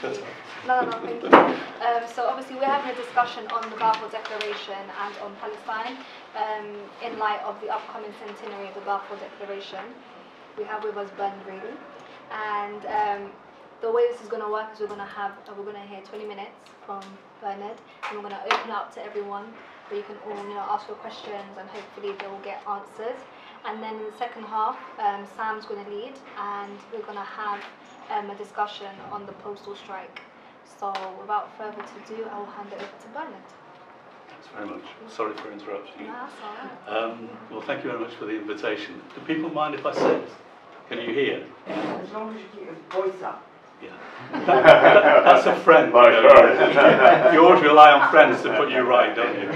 cut off. No, thank you. So obviously we're having a discussion on the Balfour Declaration and on Palestine in light of the upcoming centenary of the Balfour Declaration. We have with us Regan, and the way this is going to work is we're going to hear 20 minutes from Bernard, and we're going to open up to everyone, where you can all ask your questions, and hopefully they will get answers. And then in the second half, Sam's going to lead, and we're going to have a discussion on the postal strike. So without further ado, I will hand it over to Bernard. Thanks very much. Sorry for interrupting you. No, that's all right. Well, thank you very much for the invitation. Do people mind if I sit? Can you hear? As long as you keep your voice up. Yeah. That's a friend. You always rely on friends to put you right, don't you?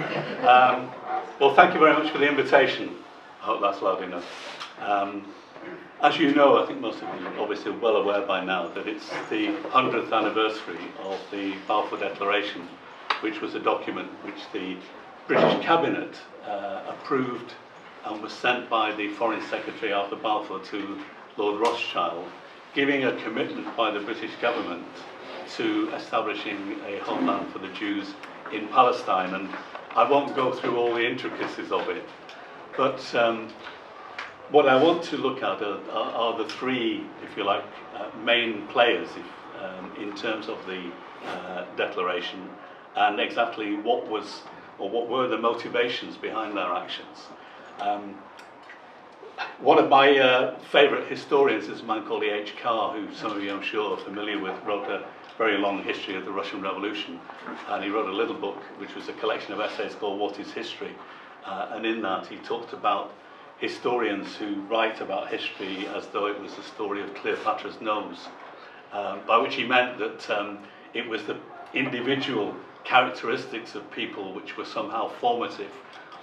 Well, thank you very much for the invitation. I hope that's loud enough. As you know, I think most of you are obviously well aware by now that it's the 100th anniversary of the Balfour Declaration, which was a document which the British Cabinet approved and was sent by the Foreign Secretary Arthur Balfour to Lord Rothschild, giving a commitment by the British government to establishing a homeland for the Jews in Palestine. And I won't go through all the intricacies of it, but what I want to look at are the three, if you like, main players in terms of the declaration, and exactly what were the motivations behind their actions. One of my favourite historians is a man called E.H. Carr, who some of you I'm sure are familiar with, wrote a very long history of the Russian Revolution, and he wrote a little book which was a collection of essays called What is History? And in that he talked about historians who write about history as though it was the story of Cleopatra's nose, by which he meant that it was the individual characteristics of people which were somehow formative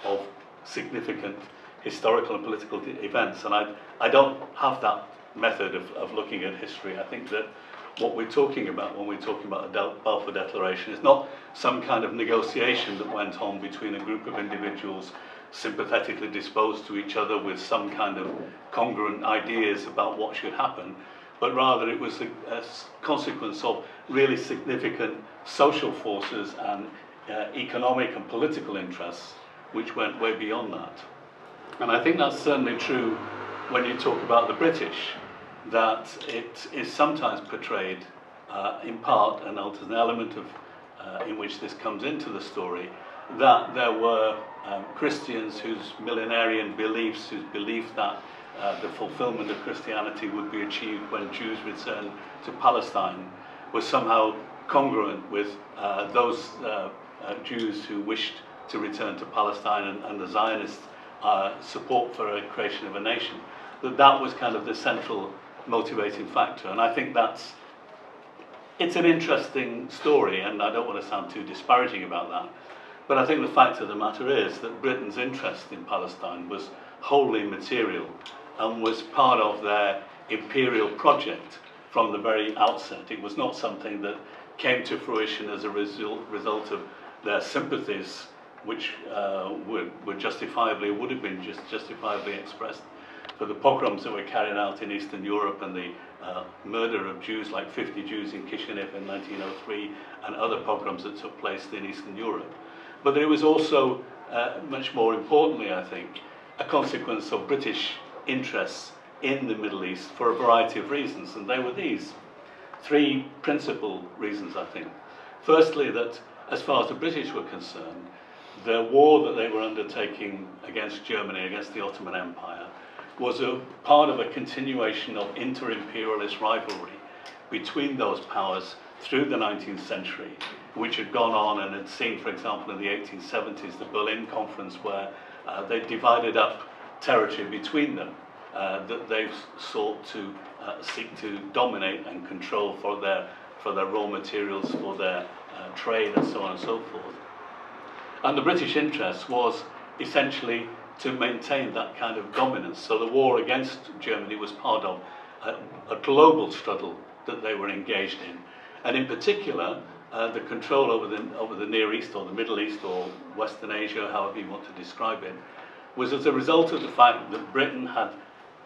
of significant historical and political events. And I don't have that method of looking at history. I think that what we're talking about when we're talking about the Balfour Declaration is not some kind of negotiation that went on between a group of individuals sympathetically disposed to each other with some kind of congruent ideas about what should happen, but rather it was a consequence of really significant social forces and economic and political interests which went way beyond that. And I think that's certainly true when you talk about the British, that it is sometimes portrayed in part, and there's an element of in which this comes into the story, that there were Christians whose millenarian beliefs, whose belief that the fulfillment of Christianity would be achieved when Jews returned to Palestine, was somehow congruent with those Jews who wished to return to Palestine and the Zionist support for a creation of a nation, that was kind of the central motivating factor. And I think it's an interesting story, and I don't want to sound too disparaging about that, but I think the fact of the matter is that Britain's interest in Palestine was wholly material and was part of their imperial project from the very outset. It was not something that came to fruition as a result of their sympathies, which would have been justifiably expressed for the pogroms that were carried out in Eastern Europe and the murder of Jews, like 50 Jews in Kishinev in 1903, and other pogroms that took place in Eastern Europe. But it was also, much more importantly, I think, a consequence of British interests in the Middle East for a variety of reasons, and they were these three principal reasons, I think. Firstly, that as far as the British were concerned, the war that they were undertaking against Germany, against the Ottoman Empire, was a part of a continuation of inter-imperialist rivalry between those powers through the 19th century, which had gone on and had seen, for example, in the 1870s, the Berlin Conference, where they divided up territory between them, that they sought to seek to dominate and control for their raw materials, for their trade, and so on and so forth. And the British interest was essentially to maintain that kind of dominance. So the war against Germany was part of a global struggle that they were engaged in. And in particular, the control over the Near East or the Middle East or Western Asia, however you want to describe it, was as a result of the fact that Britain had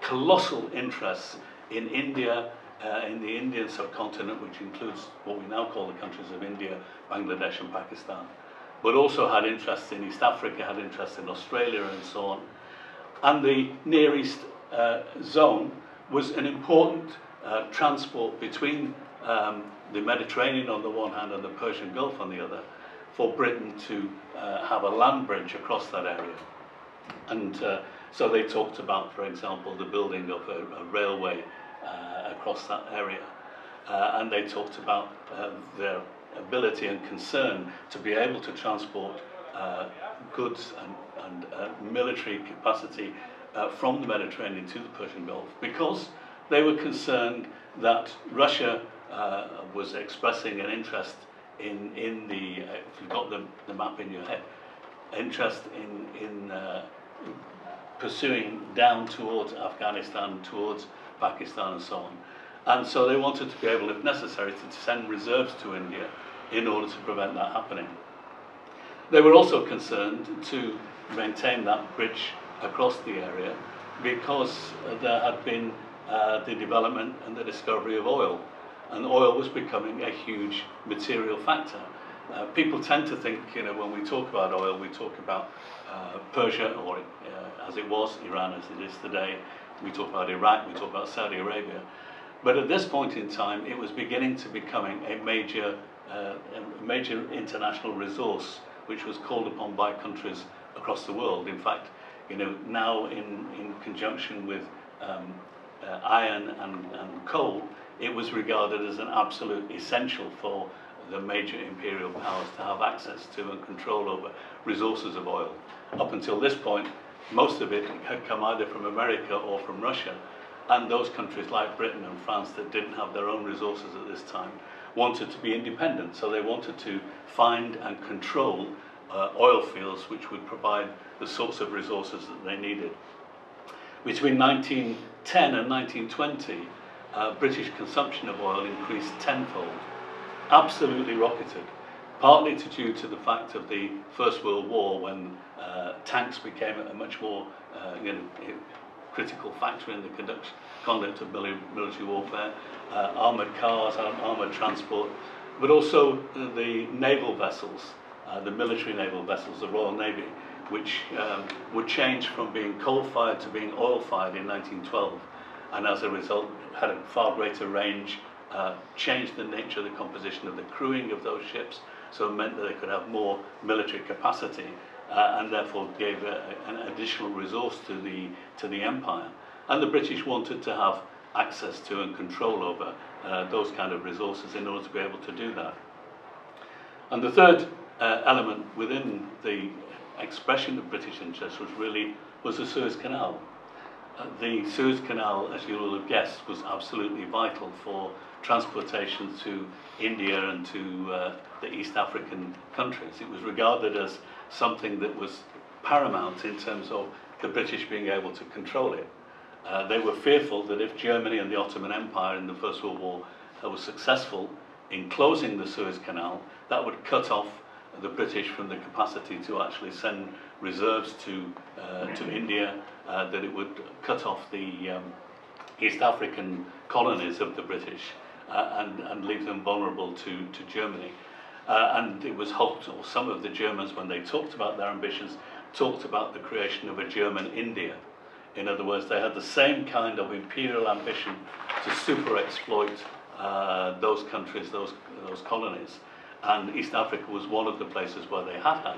colossal interests in India, in the Indian subcontinent, which includes what we now call the countries of India, Bangladesh and Pakistan, but also had interests in East Africa, had interests in Australia and so on. And the Near East zone was an important transport between the Mediterranean on the one hand and the Persian Gulf on the other, for Britain to have a land bridge across that area. And so they talked about, for example, the building of a railway across that area. And they talked about their ability and concern to be able to transport goods and military capacity from the Mediterranean to the Persian Gulf, because they were concerned that Russia was expressing an interest in the, if you've got the map in your head, interest in pursuing down towards Afghanistan, towards Pakistan and so on. And so they wanted to be able, if necessary, to send reserves to India in order to prevent that happening. They were also concerned to maintain that bridge across the area because there had been the development and the discovery of oil. And oil was becoming a huge material factor. People tend to think, you know, when we talk about oil, we talk about Persia, or as it was, Iran as it is today. We talk about Iraq, we talk about Saudi Arabia. But at this point in time, it was beginning to becoming a major international resource, which was called upon by countries across the world. In fact, you know, now in conjunction with iron and coal, it was regarded as an absolute essential for the major imperial powers to have access to and control over resources of oil. Up until this point, most of it had come either from America or from Russia, and those countries like Britain and France that didn't have their own resources at this time wanted to be independent, so they wanted to find and control oil fields which would provide the sorts of resources that they needed. Between 1910 and 1920, British consumption of oil increased tenfold, absolutely rocketed, partly due to the fact of the First World War, when tanks became a much more critical factor in the conduct of military warfare, armoured cars, armoured transport, but also the naval vessels, the military naval vessels, the Royal Navy, which would change from being coal-fired to being oil-fired in 1912, and as a result had a far greater range, changed the nature of the composition of the crewing of those ships, so it meant that they could have more military capacity, and therefore gave an additional resource to the empire. And the British wanted to have access to and control over those kind of resources in order to be able to do that. And the third element within the expression of British interest was the Suez Canal. The Suez Canal, as you will have guessed, was absolutely vital for transportation to India and to the East African countries. It was regarded as something that was paramount in terms of the British being able to control it. They were fearful that if Germany and the Ottoman Empire in the First World War was successful in closing the Suez Canal, that would cut off the British from the capacity to actually send reserves to India, that it would cut off the East African colonies of the British and leave them vulnerable to Germany. And it was hoped, or some of the Germans, when they talked about their ambitions, talked about the creation of a German India. In other words, they had the same kind of imperial ambition to super exploit those countries, those colonies. And East Africa was one of the places where they had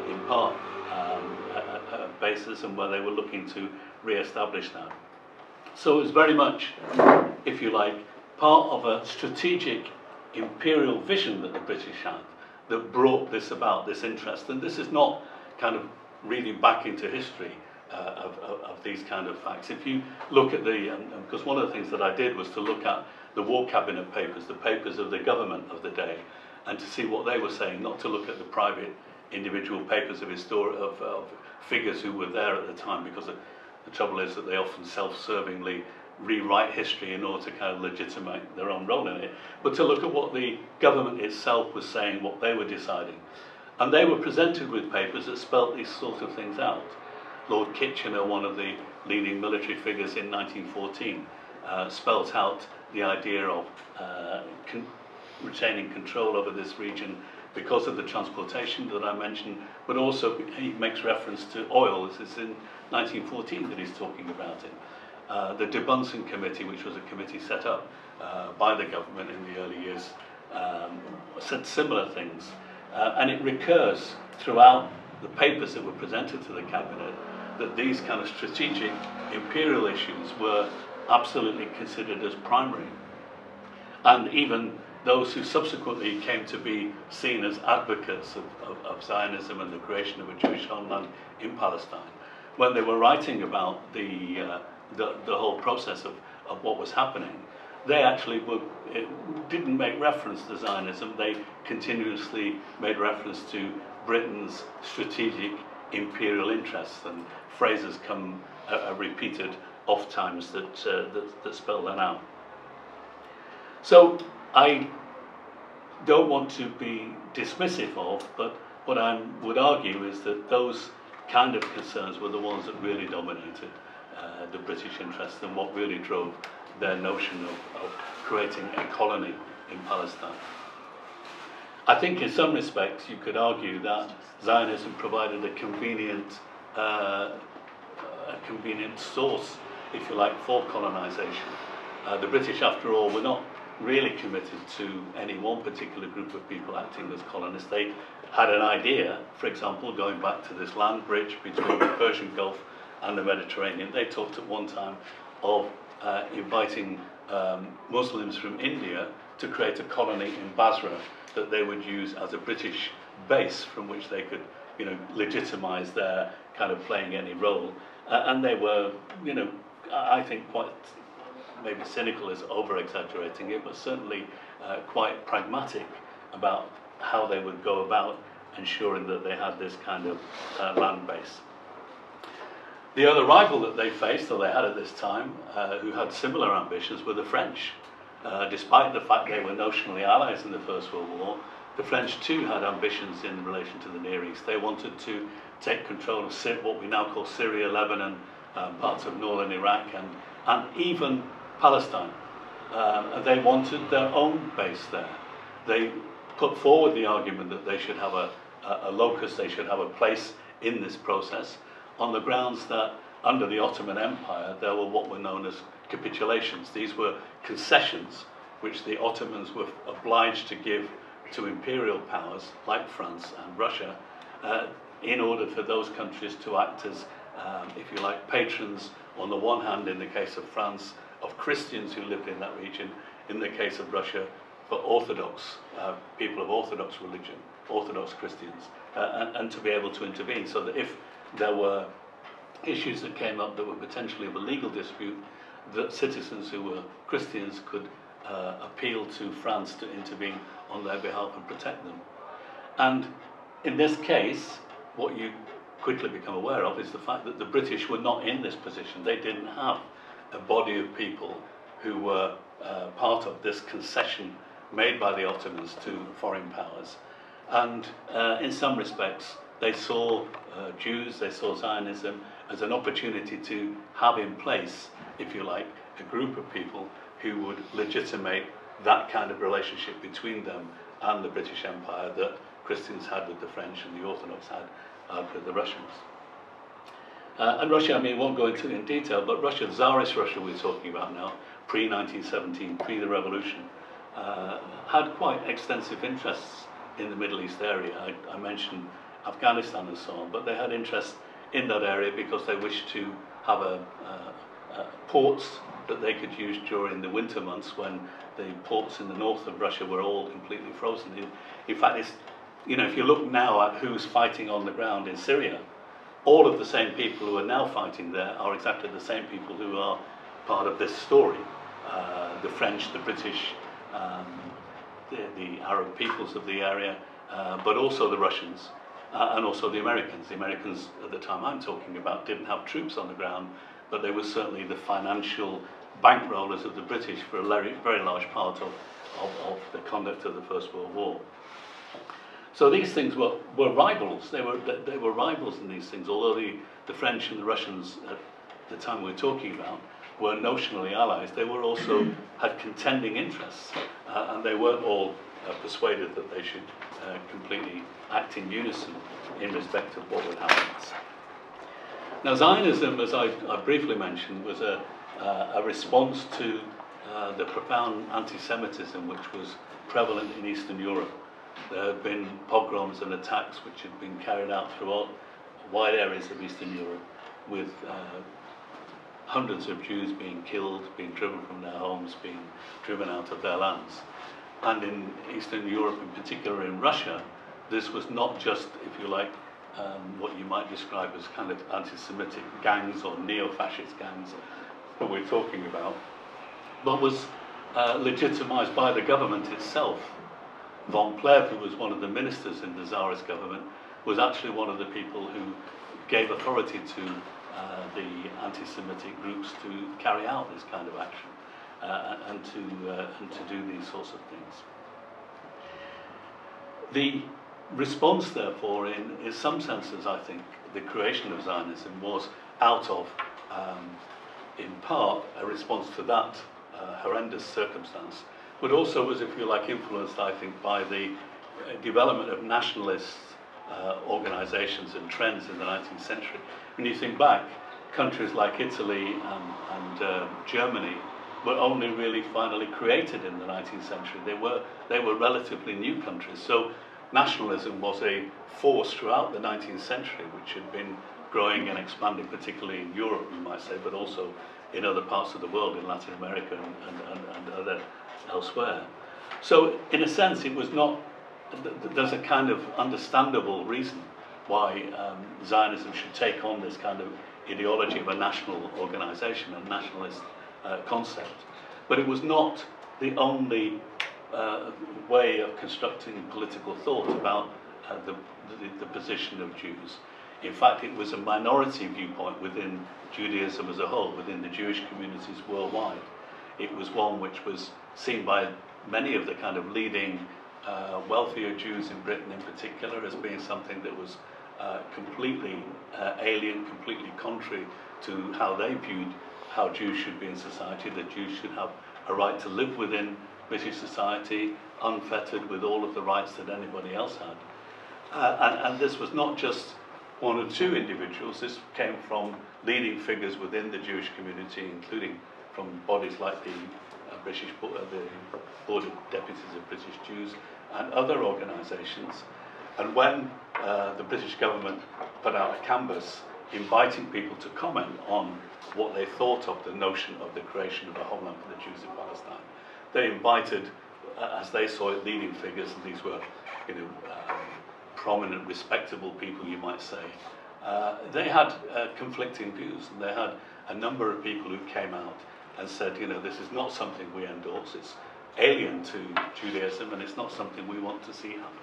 in part, a basis, and where they were looking to re-establish that. So it was very much, if you like, part of a strategic imperial vision that the British had that brought this about, this interest. And this is not kind of reading back into history of these kind of facts. If you look at because one of the things that I did was to look at the War Cabinet papers, the papers of the government of the day, and to see what they were saying, not to look at the private individual papers of figures who were there at the time, because the trouble is that they often self-servingly rewrite history in order to kind of legitimate their own role in it, but to look at what the government itself was saying, what they were deciding. And they were presented with papers that spelt these sort of things out. Lord Kitchener, one of the leading military figures in 1914, spelt out the idea of retaining control over this region because of the transportation that I mentioned, but also he makes reference to oil. This is in 1914 that he's talking about it. The Bunsen Committee, which was a committee set up by the government in the early years, said similar things. And it recurs throughout the papers that were presented to the cabinet that these kind of strategic imperial issues were absolutely considered as primary. And even those who subsequently came to be seen as advocates of Zionism and the creation of a Jewish homeland in Palestine, when they were writing about the whole process of what was happening, they actually didn't make reference to Zionism. They continuously made reference to Britain's strategic imperial interests, and phrases are repeated oft times that spell that out. So I don't want to be dismissive of, but what I would argue is that those kind of concerns were the ones that really dominated the British interest and what really drove their notion of creating a colony in Palestine. I think in some respects you could argue that Zionism provided a convenient source, if you like, for colonization. The British, after all, were not really committed to any one particular group of people acting as colonists. They had an idea, for example, going back to this land bridge between the Persian Gulf and the Mediterranean. They talked at one time of inviting Muslims from India to create a colony in Basra that they would use as a British base from which they could, legitimize their kind of playing any role. And they were, I think quite maybe cynical is over-exaggerating it, but certainly quite pragmatic about how they would go about ensuring that they had this kind of land base. The other rival that they faced, or they had at this time, who had similar ambitions, were the French. Despite the fact they were notionally allies in the First World War, the French too had ambitions in relation to the Near East. They wanted to take control of what we now call Syria, Lebanon, parts of northern Iraq, and even Palestine. They wanted their own base there. They put forward the argument that they should have a locus, they should have a place in this process, on the grounds that under the Ottoman Empire there were what were known as capitulations. These were concessions which the Ottomans were obliged to give to imperial powers like France and Russia in order for those countries to act as, if you like, patrons, on the one hand, in the case of France, of Christians who lived in that region, in the case of Russia, for Orthodox people of Orthodox religion, Orthodox Christians, and to be able to intervene so that if there were issues that came up that were potentially of a legal dispute, that citizens who were Christians could appeal to France to intervene on their behalf and protect them. And in this case, what you quickly become aware of is the fact that the British were not in this position. They didn't have a body of people who were part of this concession made by the Ottomans to foreign powers. And in some respects, they saw Jews, they saw Zionism as an opportunity to have in place, if you like, a group of people who would legitimate that kind of relationship between them and the British Empire that Christians had with the French and the Orthodox had with the Russians. And Russia, I mean, won't go into it in detail, but Russia, Tsarist Russia we're talking about now, pre-1917, pre the revolution, had quite extensive interests in the Middle East area. I mentioned Afghanistan and so on, but they had interests in that area because they wished to have ports that they could use during the winter months when the ports in the north of Russia were all completely frozen. In fact, if you look now at who's fighting on the ground in Syria, all of the same people who are now fighting there are exactly the same people who are part of this story. The French, the British, the Arab peoples of the area, but also the Russians, and also the Americans. The Americans, at the time I'm talking about, didn't have troops on the ground, but they were certainly the financial bankrollers of the British for a very large part of the conduct of the First World War. So these things were rivals. They were rivals in these things, although the French and the Russians at the time we're talking about were notionally allies, they were also had contending interests, and they weren't all persuaded that they should completely act in unison in respect of what would happen. Now, Zionism, as I briefly mentioned, was a response to the profound anti-Semitism which was prevalent in Eastern Europe. There had been pogroms and attacks which had been carried out throughout wide areas of Eastern Europe, with hundreds of Jews being killed, being driven from their homes, being driven out of their lands. And in Eastern Europe, in particular in Russia, this was not just, if you like, what you might describe as kind of anti-Semitic gangs or neo-fascist gangs that we're talking about, but was legitimized by the government itself. Von Plehve, who was one of the ministers in the Tsarist government, was actually one of the people who gave authority to the anti-Semitic groups to carry out this kind of action and to do these sorts of things. The response, therefore, in some senses, I think, the creation of Zionism was out of, in part, a response to that horrendous circumstance, but also was, if you like, influenced, I think, by the development of nationalist organisations and trends in the 19th century. When you think back, countries like Italy and Germany were only really finally created in the 19th century. They were relatively new countries. So nationalism was a force throughout the 19th century, which had been growing and expanding, particularly in Europe, you might say, but also in other parts of the world, in Latin America and other elsewhere. So in a sense, it was not, there's a kind of understandable reason why Zionism should take on this kind of ideology of a national organisation, a nationalist concept. But it was not the only way of constructing political thought about the position of Jews. In fact, it was a minority viewpoint within Judaism as a whole, within the Jewish communities worldwide. It was one which was seen by many of the kind of leading wealthier Jews in Britain in particular as being something that was completely alien, completely contrary to how they viewed how Jews should be in society, that Jews should have a right to live within British society, unfettered with all of the rights that anybody else had. And this was not just one or two individuals, this came from leading figures within the Jewish community, including from bodies like the Board of Deputies of British Jews and other organisations. And when the British government put out a canvass inviting people to comment on what they thought of the notion of the creation of a homeland for the Jews in Palestine, they invited, as they saw it, leading figures, and these were, prominent, respectable people, you might say. They had conflicting views, and they had a number of people who came out and said, this is not something we endorse, it's alien to Judaism, and it's not something we want to see happen.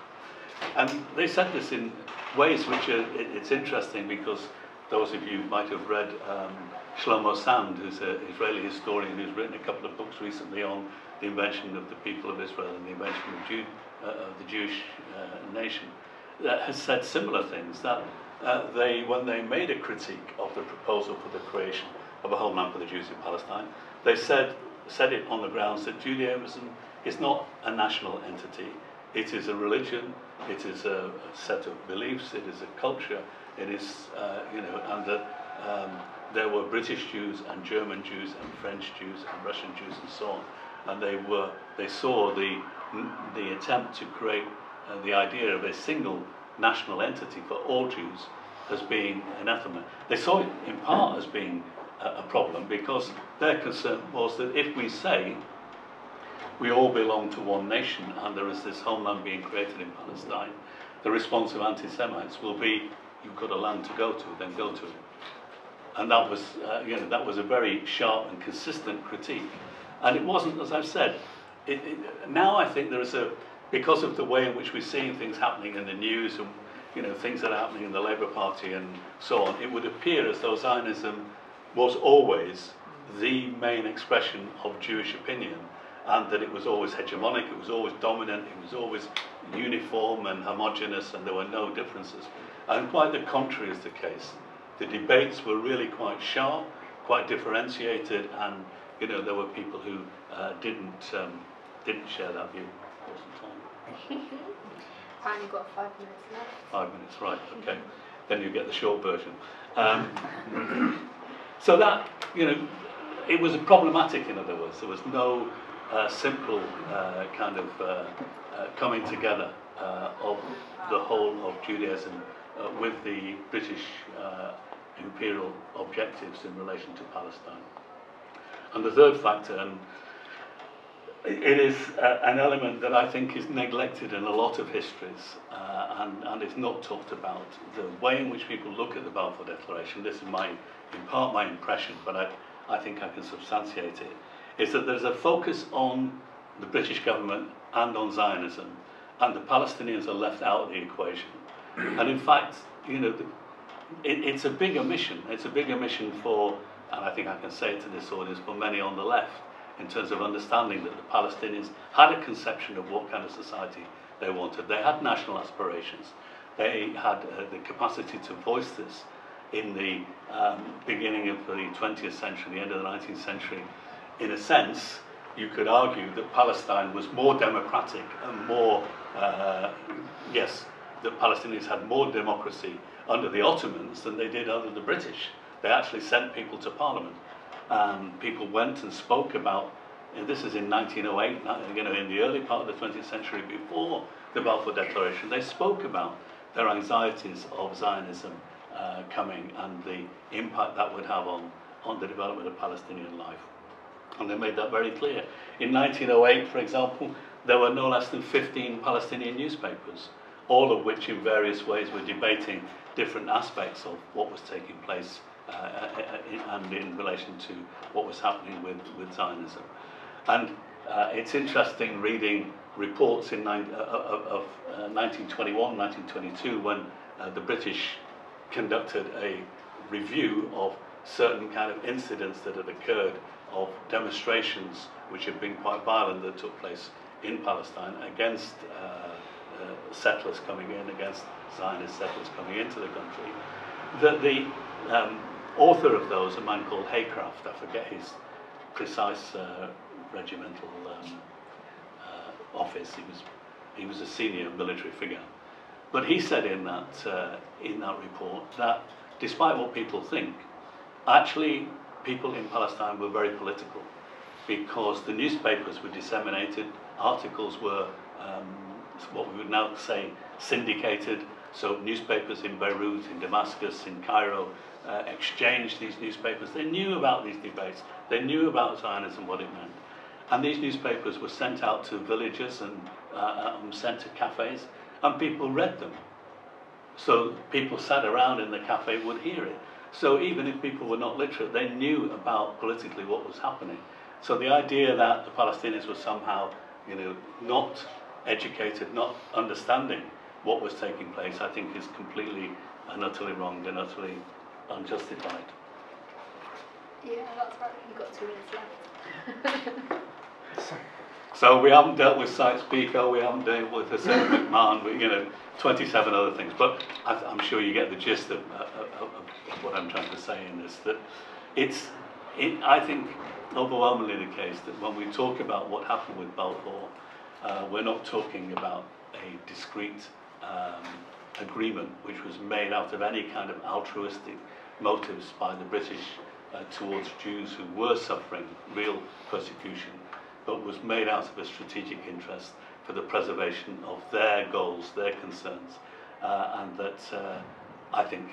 And they said this in ways which it's interesting, because those of you might have read Shlomo Sand, who's an Israeli historian who's written a couple of books recently on the invention of the people of Israel and the invention of the Jewish nation, that has said similar things, that when they made a critique of the proposal for the creation of a homeland for the Jews in Palestine, they said it on the grounds that Judaism is not a national entity. It is a religion, it is a set of beliefs, it is a culture, it is, and that there were British Jews and German Jews and French Jews and Russian Jews and so on. And they saw the attempt to create the idea of a single national entity for all Jews as being anathema. They saw it in part as being a problem, because their concern was that if we say we all belong to one nation and there is this homeland being created in Palestine, the response of anti-Semites will be, you've got a land to go to, then go to it. And that was, that was a very sharp and consistent critique. And it wasn't, as I've said, now I think there is because of the way in which we're seeing things happening in the news and things that are happening in the Labour Party and so on, it would appear as though Zionism was always the main expression of Jewish opinion, and that it was always hegemonic, it was always dominant, it was always uniform and homogeneous, and there were no differences. And quite the contrary is the case. The debates were really quite sharp, quite differentiated, and there were people who didn't share that view most of the time. Finally got 5 minutes left. 5 minutes, right? Okay, then you get the short version. So that it was problematic. In other words, there was no simple kind of coming together of the whole of Judaism with the British imperial objectives in relation to Palestine. And the third factor, and it is an element that I think is neglected in a lot of histories and is not talked about, the way in which people look at the Balfour Declaration. This is in part my impression, but I think I can substantiate it, is that there's a focus on the British government and on Zionism, and the Palestinians are left out of the equation. And in fact, it's a big omission. It's a big omission for, and I think I can say it to this audience, for many on the left, in terms of understanding that the Palestinians had a conception of what kind of society they wanted. They had national aspirations. They had the capacity to voice this in the beginning of the 20th century, the end of the 19th century. In a sense, you could argue that Palestine was more democratic and more, yes, that Palestinians had more democracy under the Ottomans than they did under the British. They actually sent people to Parliament. People went and spoke about, and this is in 1908, in the early part of the 20th century, before the Balfour Declaration, they spoke about their anxieties of Zionism coming and the impact that would have on the development of Palestinian life. And they made that very clear. In 1908, for example, there were no less than 15 Palestinian newspapers, all of which in various ways were debating different aspects of what was taking place and in relation to what was happening with Zionism. And it's interesting reading reports of 1921, 1922, when the British conducted a review of certain kind of incidents that had occurred, of demonstrations which had been quite violent that took place in Palestine against settlers coming in, against Zionist settlers coming into the country. That the author of those, a man called Haycraft, I forget his precise regimental office, he was a senior military figure, but he said in that report that despite what people think, actually people in Palestine were very political, because the newspapers were disseminated, articles were what we would now say syndicated, so newspapers in Beirut, in Damascus, in Cairo exchanged these newspapers. They knew about these debates, they knew about Zionism, what it meant, and these newspapers were sent out to villages and sent to cafes, and people read them. So people sat around in the cafe would hear it. So even if people were not literate, they knew about politically what was happening. So the idea that the Palestinians were somehow, not educated, not understanding what was taking place, I think is completely and utterly wrong and utterly unjustified. Yeah, that's right. You've got 2 minutes left. So we haven't dealt with Sykes-Picot, we haven't dealt with Hussein McMahon, 27 other things. But I'm sure you get the gist of what I'm trying to say in this. That I think, overwhelmingly the case that when we talk about what happened with Balfour, we're not talking about a discrete agreement which was made out of any kind of altruistic motives by the British towards Jews who were suffering real persecution, but was made out of a strategic interest for the preservation of their goals, their concerns, and that I think,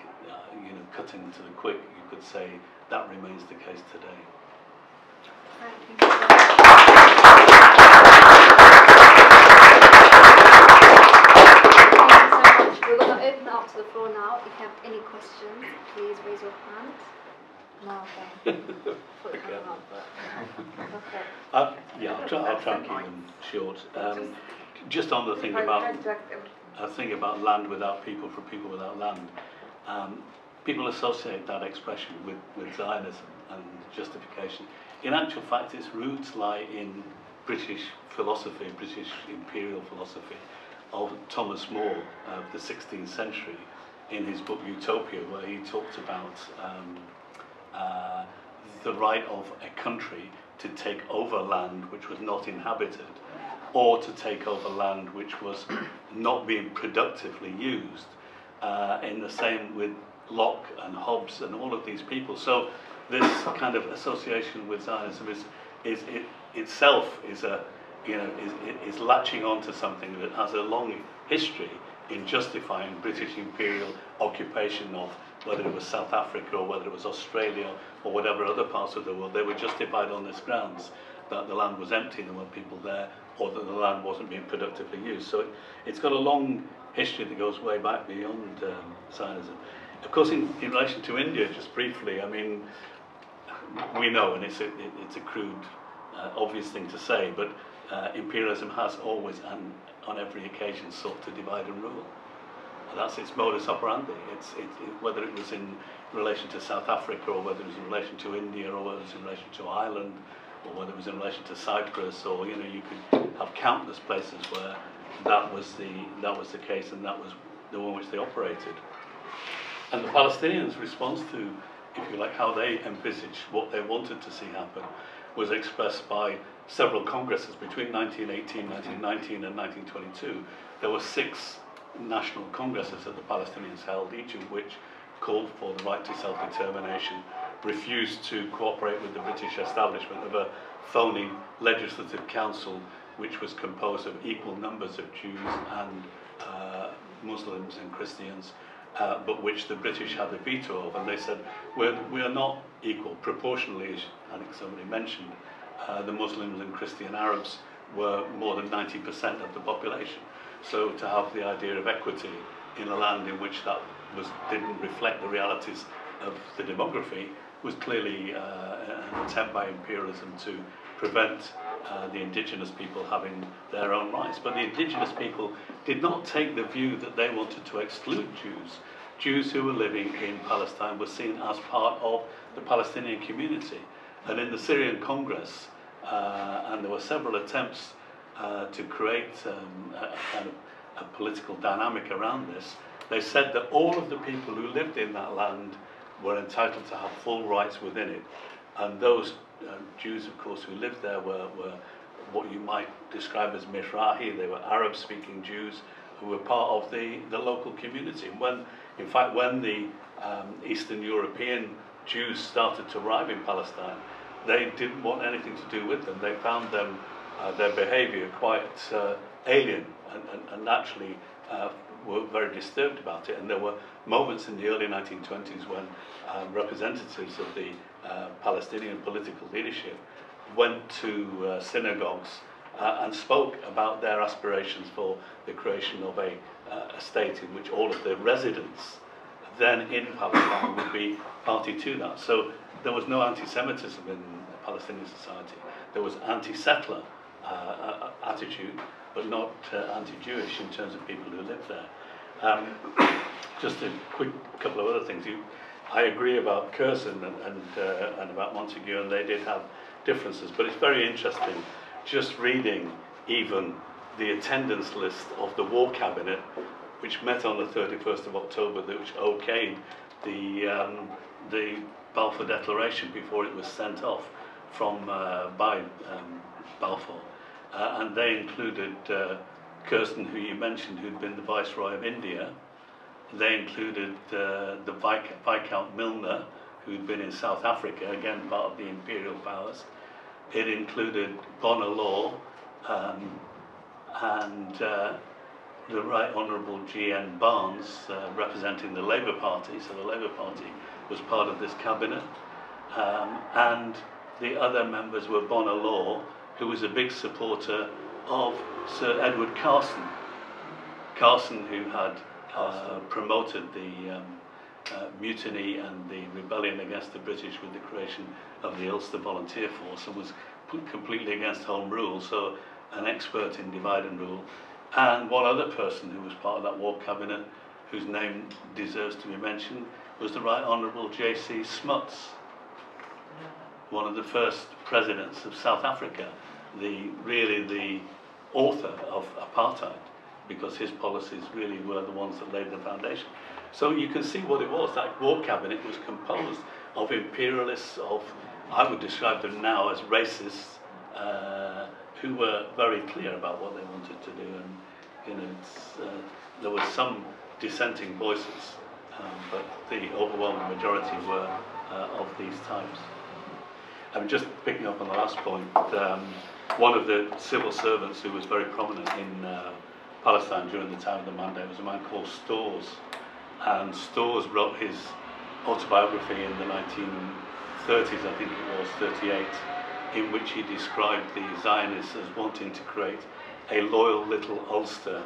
cutting to the quick, you could say that remains the case today. Thank you. We're going to open it up to the floor now. If you have any questions, please raise your hand. No, okay. Put your hand up, but okay. Yeah, I'll try and keep them short. Just on the thing about land without people for people without land. People associate that expression with Zionism and justification. In actual fact, its roots lie in British philosophy, British imperial philosophy of Thomas More of the 16th century in his book Utopia, where he talked about the right of a country to take over land which was not inhabited, or to take over land which was not being productively used, in the same with Locke and Hobbes and all of these people. So this kind of association with Zionism itself is latching onto something that has a long history in justifying British imperial occupation of whether it was South Africa or whether it was Australia or whatever other parts of the world. They were justified on this grounds that the land was empty, there weren't people there, or that the land wasn't being productively used. So it's got a long history that goes way back beyond Zionism. Of course, in relation to India, just briefly, I mean, we know, and it's a crude, obvious thing to say, but imperialism has always and on every occasion sought to divide and rule. And that's its modus operandi. Whether it was in relation to South Africa, or whether it was in relation to India, or whether it was in relation to Ireland, or whether it was in relation to Cyprus, or you could have countless places where that was the case, and that was the one which they operated. And the Palestinians' response to, if you like, how they envisaged what they wanted to see happen was expressed by several congresses between 1918, 1919 and 1922. There were 6 national congresses that the Palestinians held, each of which called for the right to self-determination, refused to cooperate with the British establishment of a phony legislative council which was composed of equal numbers of Jews and Muslims and Christians, but which the British had the veto of. And they said, we are not equal proportionally, as I think somebody mentioned. The Muslims and Christian Arabs were more than 90% of the population. So to have the idea of equity in a land in which that didn't reflect the realities of the demography was clearly an attempt by imperialism to prevent the indigenous people having their own rights. But the indigenous people did not take the view that they wanted to exclude Jews. Jews who were living in Palestine were seen as part of the Palestinian community. And in the Syrian Congress, and there were several attempts to create a kind of a political dynamic around this, they said that all of the people who lived in that land were entitled to have full rights within it. And those Jews, of course, who lived there were what you might describe as Mizrahi. They were Arab-speaking Jews who were part of the local community. And in fact, when the Eastern European Jews started to arrive in Palestine, they didn't want anything to do with them. They found them, their behaviour quite alien, and naturally were very disturbed about it. And there were moments in the early 1920s when representatives of the Palestinian political leadership went to synagogues and spoke about their aspirations for the creation of a state in which all of the residents then in Palestine would be party to that. So there was no anti-Semitism in Palestinian society. There was anti-settler attitude, but not anti-Jewish in terms of people who lived there. Just a quick couple of other things. I agree about Curzon and about Montague, and they did have differences, but it's very interesting just reading even the attendance list of the War Cabinet, which met on the 31st of October, which okayed the Balfour Declaration before it was sent off by Balfour. And they included Curzon, who you mentioned, who'd been the Viceroy of India. They included the Viscount Milner, who'd been in South Africa, again part of the imperial powers. It included Bonner Law and the Right Honourable G.N. Barnes, representing the Labour Party. So the Labour Party was part of this cabinet. And the other members were Bonner Law, who was a big supporter of Sir Edward Carson. Carson, who had promoted the mutiny and the rebellion against the British with the creation of the Ulster Volunteer Force, and was completely against Home Rule, so an expert in divide and rule. And one other person who was part of that War Cabinet, whose name deserves to be mentioned, was the Right Honourable J.C. Smuts, one of the first presidents of South Africa, really the author of apartheid, because his policies really were the ones that laid the foundation. So you can see what it was. That War Cabinet was composed of imperialists, of I would describe them now as racists who were very clear about what they wanted to do, and there were some dissenting voices, but the overwhelming majority were of these types. I'm just picking up on the last point. One of the civil servants who was very prominent in Palestine during the time of the Mandate was a man called Storrs, and Storrs wrote his autobiography in the 1930s, I think it was, 38, in which he described the Zionists as wanting to create a loyal little Ulster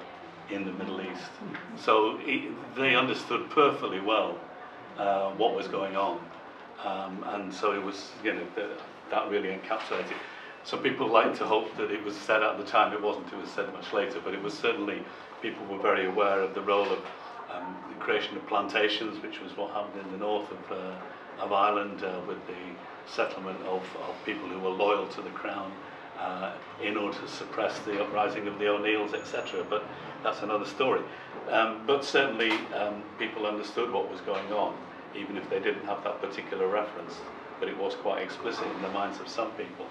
in the Middle East. So they understood perfectly well what was going on, and so it was, that really encapsulated. Some people like to hope that it was said at the time. It wasn't. It was said much later, but it was certainly, people were very aware of the role of the creation of plantations, which was what happened in the north of Ireland with the settlement of people who were loyal to the crown in order to suppress the uprising of the O'Neills, etc. But that's another story. But certainly people understood what was going on, even if they didn't have that particular reference, but it was quite explicit in the minds of some people.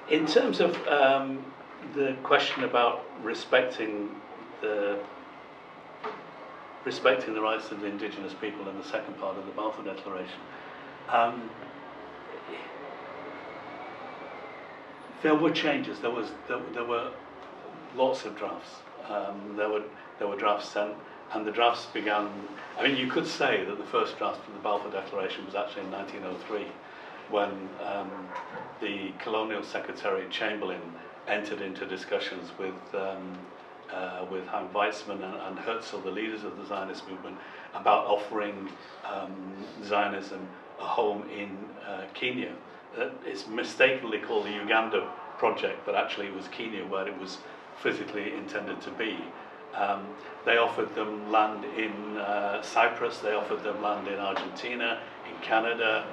In terms of the question about respecting the rights of the indigenous people in the second part of the Balfour Declaration, there were changes. There were lots of drafts. There were drafts sent, and the drafts began. I mean, you could say that the first draft of the Balfour Declaration was actually in 1903, when the Colonial Secretary Chamberlain entered into discussions with Chaim Weizmann and Herzl, the leaders of the Zionist movement, about offering Zionism a home in Kenya. It's mistakenly called the Uganda Project, but actually it was Kenya where it was physically intended to be. They offered them land in Cyprus, they offered them land in Argentina, in Canada,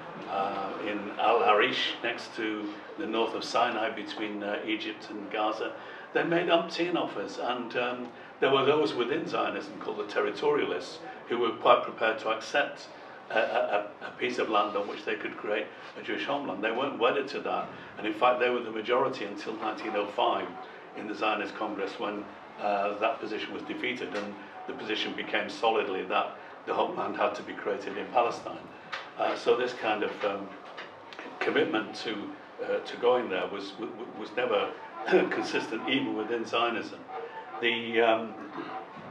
in Al Arish, next to the north of Sinai between Egypt and Gaza. They made umpteen offers, and there were those within Zionism called the territorialists who were quite prepared to accept a piece of land on which they could create a Jewish homeland. They weren't wedded to that, and in fact they were the majority until 1905 in the Zionist Congress, when that position was defeated and the position became solidly that the homeland had to be created in Palestine. So this kind of commitment to going there was never consistent even within Zionism. The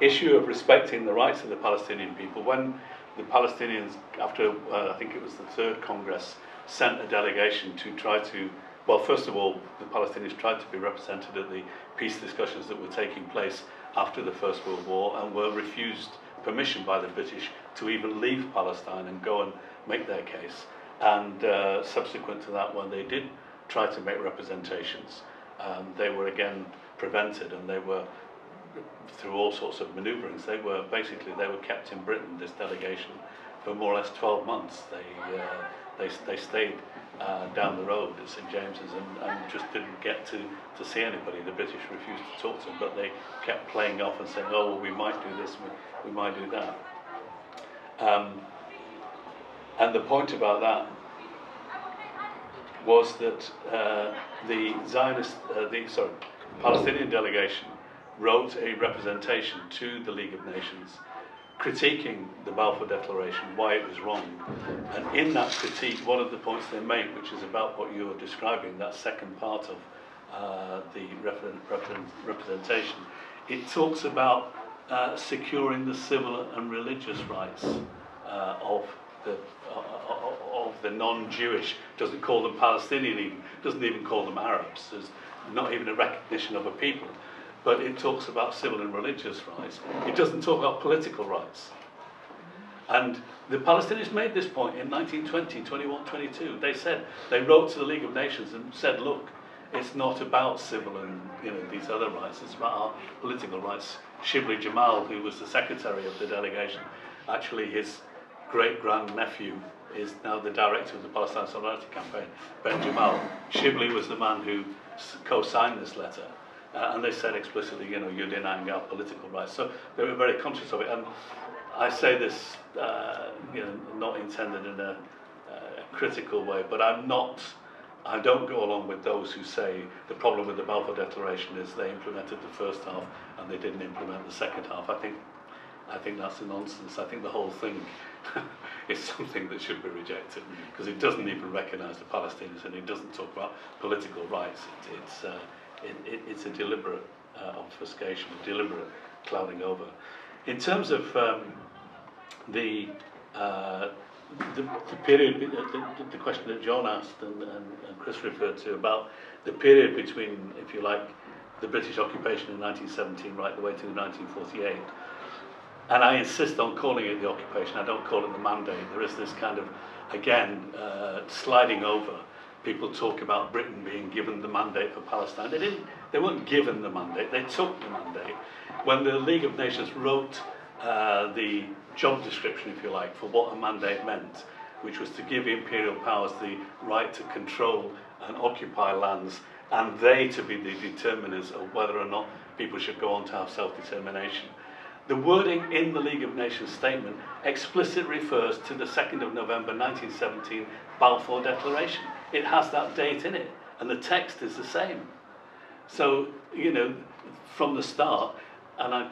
issue of respecting the rights of the Palestinian people, when the Palestinians, after I think it was the third Congress, sent a delegation to try to, well, first of all, the Palestinians tried to be represented at the peace discussions that were taking place after the First World War, and were refused permission by the British to even leave Palestine and go and make their case. And subsequent to that, when they did try to make representations, they were again prevented, and they were, through all sorts of maneuverings, they were kept in Britain, this delegation, for more or less 12 months. They stayed down the road at St James's and just didn't get to see anybody. The British refused to talk to them, but they kept playing off and saying, oh, well, we might do this, we might do that. And the point about that was that the Palestinian delegation wrote a representation to the League of Nations critiquing the Balfour Declaration, why it was wrong. And in that critique, one of the points they make, which is about what you were describing, that second part of the representation, it talks about securing the civil and religious rights of the non-Jewish, doesn't call them Palestinian even, doesn't even call them Arabs, there's not even a recognition of a people, but it talks about civil and religious rights. It doesn't talk about political rights. And the Palestinians made this point in 1920, 21, 22. They wrote to the League of Nations and said, look, it's not about civil and these other rights, it's about our political rights. Shibli Jamal, who was the secretary of the delegation, actually his great-grand-nephew is now the director of the Palestine Solidarity Campaign, Ben Jamal. Shibli was the man who co-signed this letter. And they said explicitly, you're denying our political rights. So they were very conscious of it. And I say this, not intended in critical way, but I don't go along with those who say the problem with the Balfour Declaration is they implemented the first half and they didn't implement the second half. I think that's a nonsense. I think the whole thing is something that should be rejected because it doesn't even recognise the Palestinians and it doesn't talk about political rights. It's a deliberate obfuscation, a deliberate clouding over. In terms of the period, the question that John asked and Chris referred to about the period between, if you like, the British occupation in 1917 right the way to 1948. And I insist on calling it the occupation, I don't call it the mandate. There is this kind of, again, sliding over. People talk about Britain being given the mandate for Palestine. They weren't given the mandate, they took the mandate. When the League of Nations wrote the job description, if you like, for what a mandate meant, which was to give imperial powers the right to control and occupy lands, and they to be the determiners of whether or not people should go on to have self-determination. The wording in the League of Nations statement explicitly refers to the 2nd of November 1917 Balfour Declaration. It has that date in it, and the text is the same. So, you know, from the start, and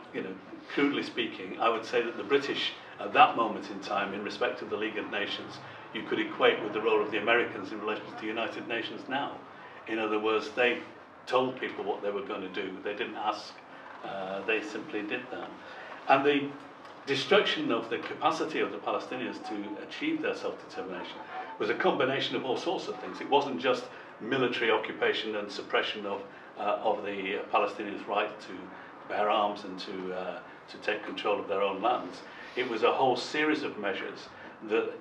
crudely speaking, I would say that the British, at that moment in time, in respect of the League of Nations, you could equate with the role of the Americans in relation to the United Nations now. In other words, they told people what they were going to do. They didn't ask, they simply did that. And the destruction of the capacity of the Palestinians to achieve their self-determination was a combination of all sorts of things. It wasn't just military occupation and suppression of the Palestinians' right to bear arms and to take control of their own lands. It was a whole series of measures that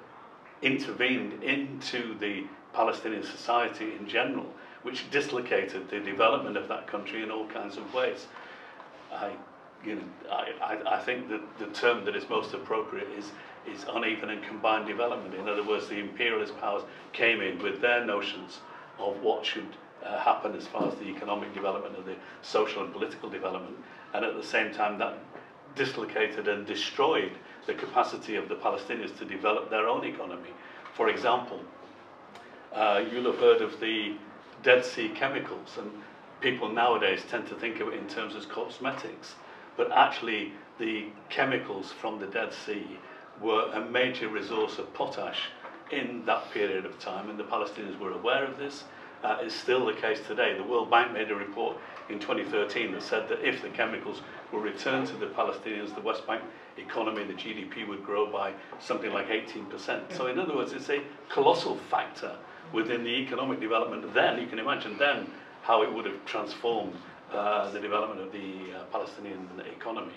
intervened into the Palestinian society in general, which dislocated the development of that country in all kinds of ways. I think that the term that is most appropriate is uneven and combined development. In other words, the imperialist powers came in with their notions of what should happen as far as the economic development and the social and political development, and at the same time that dislocated and destroyed the capacity of the Palestinians to develop their own economy. For example, you'll have heard of the Dead Sea chemicals, and people nowadays tend to think of it in terms of cosmetics, but actually the chemicals from the Dead Sea were a major resource of potash in that period of time, and the Palestinians were aware of this. It's still the case today. The World Bank made a report in 2013 that said that if the chemicals were returned to the Palestinians, the West Bank economy, the GDP would grow by something like 18%. So in other words, it's a colossal factor within the economic development then. You can imagine then how it would have transformed the development of the Palestinian economy,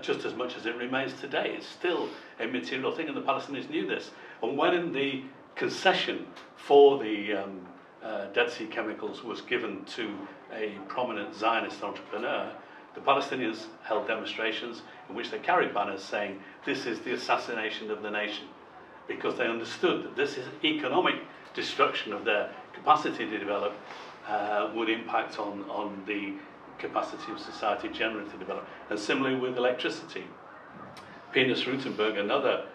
just as much as it remains today. It's still a material thing, and the Palestinians knew this. And when the concession for the Dead Sea chemicals was given to a prominent Zionist entrepreneur, the Palestinians held demonstrations in which they carried banners saying, "This is the assassination of the nation," because they understood that this is economic destruction of their capacity to develop would impact on the capacity of society generally to develop. And similarly with electricity. Penis Rutenberg, another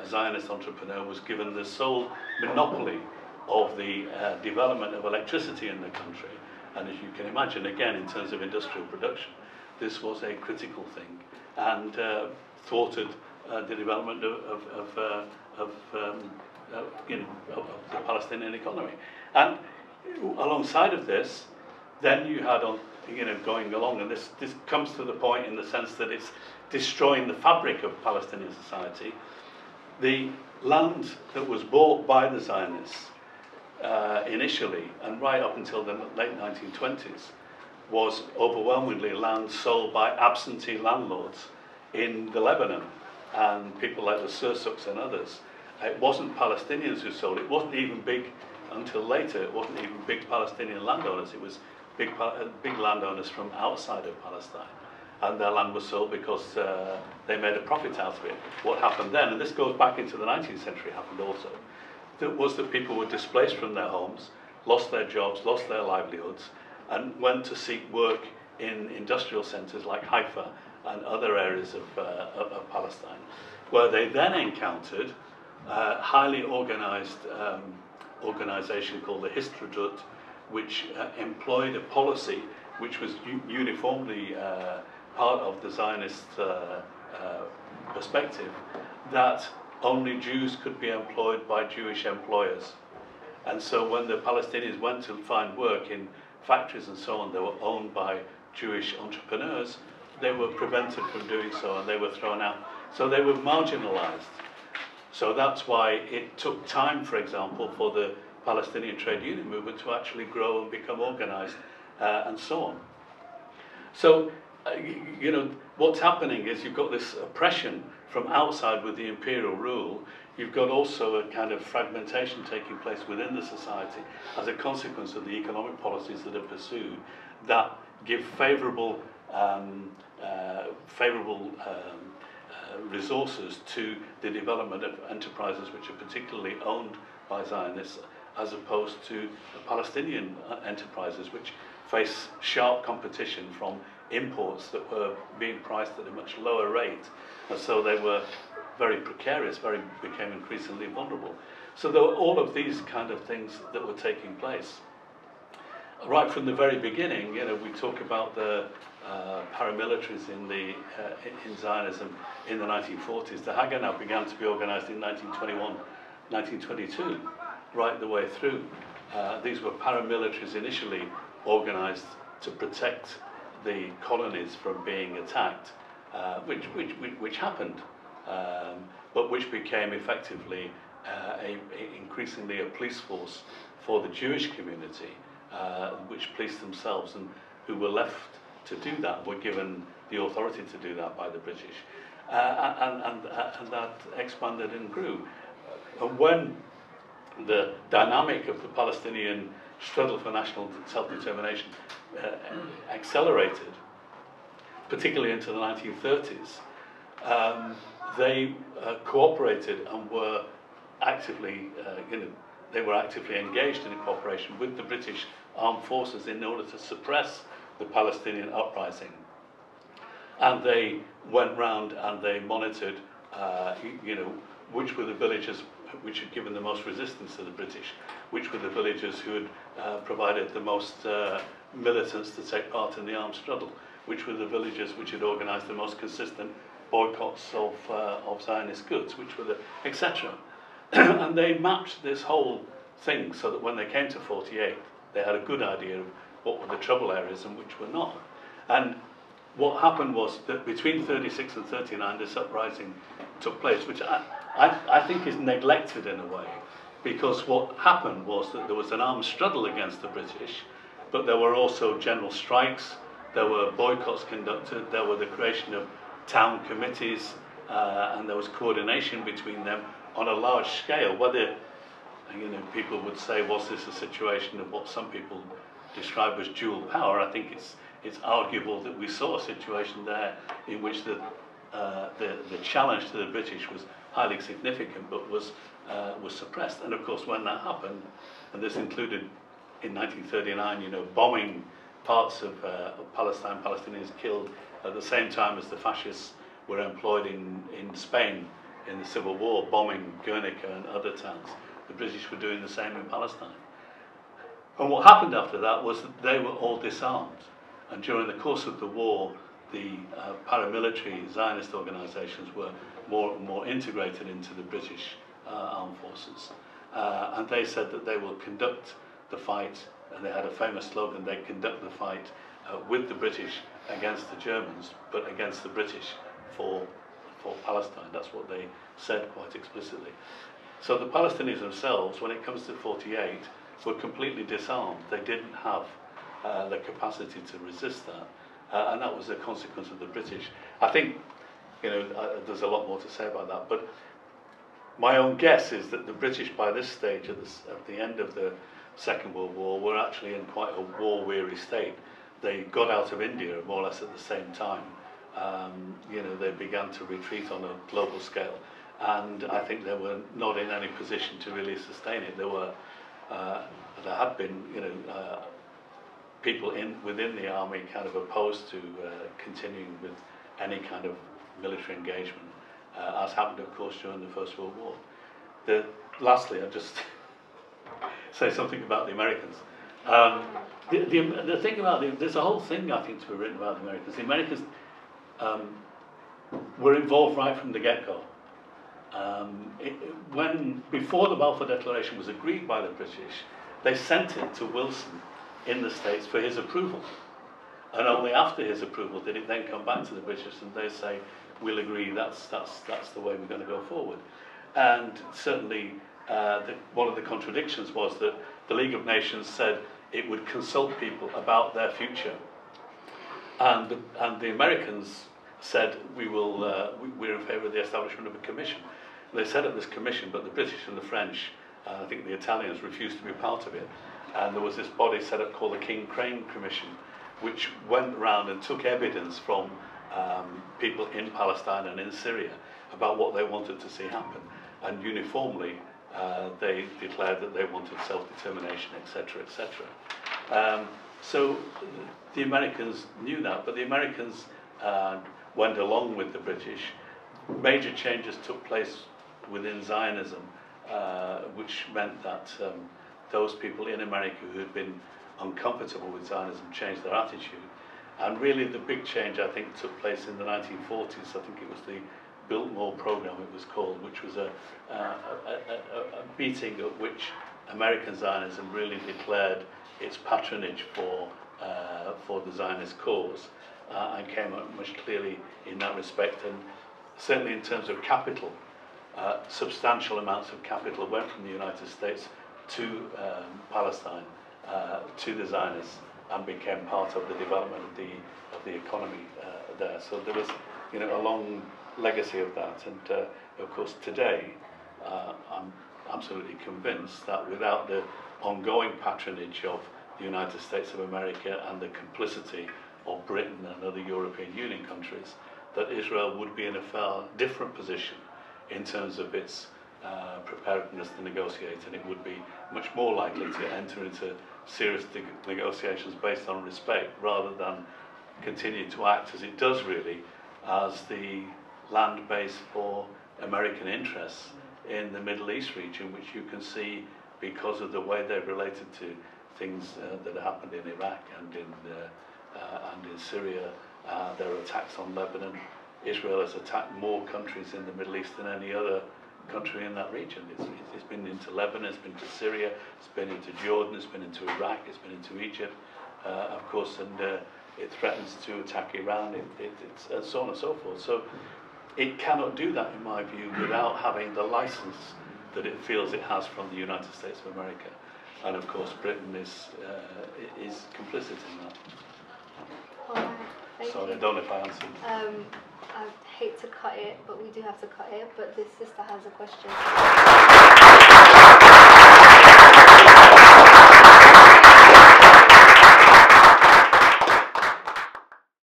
Zionist entrepreneur, was given the sole monopoly of the development of electricity in the country. And as you can imagine, again, in terms of industrial production, this was a critical thing and thwarted the development of the Palestinian economy. And alongside of this, then you had going along, and this comes to the point in the sense that it's destroying the fabric of Palestinian society. The land that was bought by the Zionists initially, and right up until the late 1920s, was overwhelmingly land sold by absentee landlords in the Lebanon, and people like the Sursuks and others. It wasn't Palestinians who sold it. It wasn't even big, until later, it wasn't even big Palestinian landowners. It was big landowners from outside of Palestine. And their land was sold because they made a profit out of it. What happened then, and this goes back into the 19th century, happened also, was that people were displaced from their homes, lost their jobs, lost their livelihoods, and went to seek work in industrial centres like Haifa and other areas of Palestine, where they then encountered highly organized organization called the Histadrut, which employed a policy which was uniformly part of the Zionist perspective, that only Jews could be employed by Jewish employers. And so when the Palestinians went to find work in factories and so on, they were owned by Jewish entrepreneurs, they were prevented from doing so and they were thrown out. So they were marginalized. So that's why it took time, for example, for the Palestinian trade union movement to actually grow and become organized and so on. So, you know, what's happening is you've got this oppression from outside with the imperial rule. You've got also a kind of fragmentation taking place within the society as a consequence of the economic policies that are pursued that give favourable resources to the development of enterprises which are particularly owned by Zionists, as opposed to Palestinian enterprises which face sharp competition from imports that were being priced at a much lower rate, and so they were very precarious, became increasingly vulnerable. So there were all of these kind of things that were taking place. Right from the very beginning, you know, we talk about the paramilitaries in Zionism in the 1940s. The Haganah began to be organized in 1921, 1922, right the way through. These were paramilitaries initially organized to protect the colonies from being attacked, which happened, but which became effectively increasingly a police force for the Jewish community, which policed themselves, and who were left to do that, were given the authority to do that by the British, and that expanded and grew. And when the dynamic of the Palestinian struggle for national self-determination accelerated, particularly into the 1930s, they cooperated and were actively, they were actively engaged in a cooperation with the British armed forces in order to suppress the Palestinian uprising. And they went round and they monitored, which were the villages which had given the most resistance to the British, which were the villagers who had provided the most militants to take part in the armed struggle, which were the villagers which had organised the most consistent boycotts of Zionist goods, which were the etc. And they mapped this whole thing so that when they came to 48, they had a good idea of what were the trouble areas and which were not. And what happened was that between 36 and 39, this uprising took place, which I think is neglected in a way, because what happened was that there was an armed struggle against the British, but there were also general strikes, there were boycotts conducted, there were the creation of town committees, and there was coordination between them on a large scale. Whether people would say, was this a situation of what some people describe as dual power? I think it's arguable that we saw a situation there in which the challenge to the British was highly significant, but was suppressed. And of course, when that happened, and this included in 1939, bombing parts of Palestine, Palestinians killed at the same time as the fascists were employed in Spain in the Civil War, bombing Guernica and other towns. The British were doing the same in Palestine. And what happened after that was that they were all disarmed. And during the course of the war, the paramilitary Zionist organizations were more integrated into the British armed forces. And they said that they will conduct the fight, and they had a famous slogan, they conduct the fight with the British against the Germans, but against the British for Palestine. That's what they said quite explicitly. So the Palestinians themselves, when it comes to 48, were completely disarmed. They didn't have the capacity to resist that, and that was a consequence of the British. I think, there's a lot more to say about that, but my own guess is that the British, by this stage, at the end of the Second World War, were actually in quite a war-weary state. They got out of India more or less at the same time. They began to retreat on a global scale, and I think they were not in any position to really sustain it. There had been, people within the army kind of opposed to continuing with any kind of military engagement, as happened, of course, during the First World War. lastly, I'll just say something about the Americans. The thing about there's a whole thing I think to be written about the Americans. The Americans were involved right from the get-go. Before the Balfour Declaration was agreed by the British, they sent it to Wilson in the States for his approval. And only after his approval did it then come back to the British and they say, we'll agree, that's the way we're going to go forward. And certainly one of the contradictions was that the League of Nations said it would consult people about their future. And the Americans said, we're in favour of the establishment of a commission. They set up this commission, but the British and the French, I think the Italians, refused to be part of it. And there was this body set up called the King Crane Commission, which went around and took evidence from people in Palestine and in Syria about what they wanted to see happen. And uniformly, they declared that they wanted self-determination, etc., etc. So the Americans knew that, but the Americans went along with the British. Major changes took place within Zionism, which meant that those people in America who had been uncomfortable with Zionism changed their attitude. And really the big change, I think, took place in the 1940s. I think it was the Biltmore program it was called, which was a meeting at which American Zionism really declared its patronage for the Zionist cause and came out much clearly in that respect. And certainly in terms of capital, substantial amounts of capital went from the United States to Palestine, to the Zionists, and became part of the development of the economy there. So there was, a long legacy of that. And of course, today, I'm absolutely convinced that without the ongoing patronage of the United States of America and the complicity of Britain and other European Union countries, that Israel would be in a far different position in terms of its preparedness to negotiate, and it would be much more likely to enter into serious negotiations based on respect, rather than continue to act as it does really as the land base for American interests in the Middle East region, which you can see because of the way they've related to things that happened in Iraq and in Syria. Their attacks on Lebanon. Israel has attacked more countries in the Middle East than any other country in that region. It's been into Lebanon, it's been to Syria, it's been into Jordan, it's been into Iraq, it's been into Egypt, of course, and it threatens to attack Iran, and so on and so forth. So it cannot do that, in my view, without having the license that it feels it has from the United States of America. And of course, Britain is complicit in that. Sorry, I don't know if I answered. I hate to cut it, but we do have to cut it. But this sister has a question.